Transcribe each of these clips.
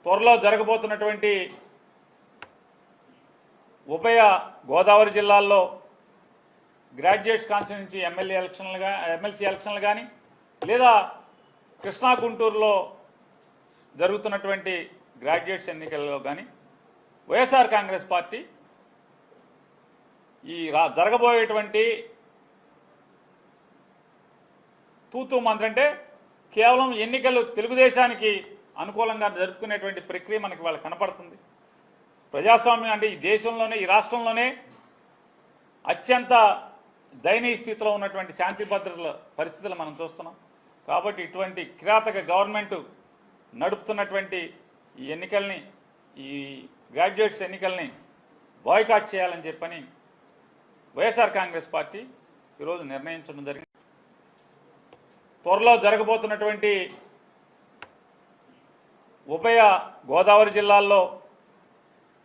త్వరలో జరగబోతున్నటువంటి ఉభయ గోదావరి జిల్లాల్లో గ్రాడ్యుయేట్స్ కాన్స్టిట్యూన్సీ ఎమ్మెల్సీ ఎలక్షన్లు కానీ లేదా కృష్ణా గుంటూరులో జరుగుతున్నటువంటి గ్రాడ్యుయేట్స్ ఎన్నికల్లో కానీ వైఎస్ఆర్ కాంగ్రెస్ పార్టీ ఈ జరగబోయేటువంటి తూతూ మంత్రం అంటే కేవలం ఎన్నికలు తెలుగుదేశానికి అనుకూలంగా జరుపుకునేటువంటి ప్రక్రియ మనకి వాళ్ళ కనపడుతుంది. ప్రజాస్వామ్యం అంటే ఈ దేశంలోనే ఈ రాష్ట్రంలోనే అత్యంత దయనీయ స్థితిలో ఉన్నటువంటి శాంతి భద్రతల పరిస్థితులు మనం చూస్తున్నాం. కాబట్టి ఇటువంటి కిరాతక గవర్నమెంట్ నడుపుతున్నటువంటి ఈ ఎన్నికల్ని ఈ గ్రాడ్యుయేట్స్ ఎన్నికల్ని బాయ్కాట్ చేయాలని చెప్పని వైఎస్ఆర్ కాంగ్రెస్ పార్టీ ఈరోజు నిర్ణయించడం జరిగింది. త్వరలో జరగబోతున్నటువంటి ఉభయ గోదావరి జిల్లాల్లో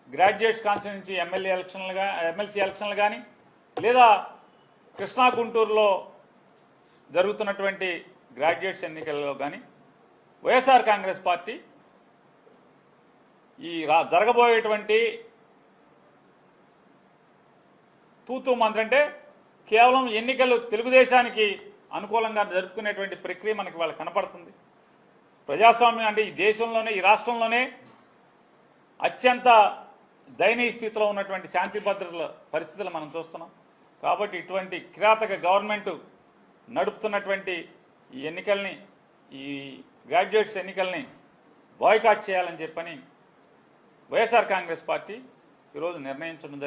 గ్రాడ్యుయేట్స్ కాన్స్టిట్యూన్సీ ఎమ్మెల్సీ ఎలక్షన్లు కానీ లేదా కృష్ణా గుంటూరులో జరుగుతున్నటువంటి గ్రాడ్యుయేట్స్ ఎన్నికల్లో కానీ వైఎస్ఆర్ కాంగ్రెస్ పార్టీ ఈ జరగబోయేటువంటి తూతూ మంత్రం అంటే కేవలం ఎన్నికలు తెలుగుదేశానికి అనుకూలంగా జరుపుకునేటువంటి ప్రక్రియ మనకి వాళ్ళ కనపడుతుంది. ప్రజాస్వామ్యం అంటే ఈ దేశంలోనే ఈ రాష్ట్రంలోనే అత్యంత దయనీయ స్థితిలో ఉన్నటువంటి శాంతి భద్రతల పరిస్థితులు మనం చూస్తున్నాం. కాబట్టి ఇటువంటి కిరాతక గవర్నమెంట్ నడుపుతున్నటువంటి ఈ ఎన్నికల్ని ఈ గ్రాడ్యుయేట్స్ ఎన్నికల్ని బాయ్కాట్ చేయాలని చెప్పని వైఎస్ఆర్ కాంగ్రెస్ పార్టీ ఈరోజు నిర్ణయించడం జరిగింది.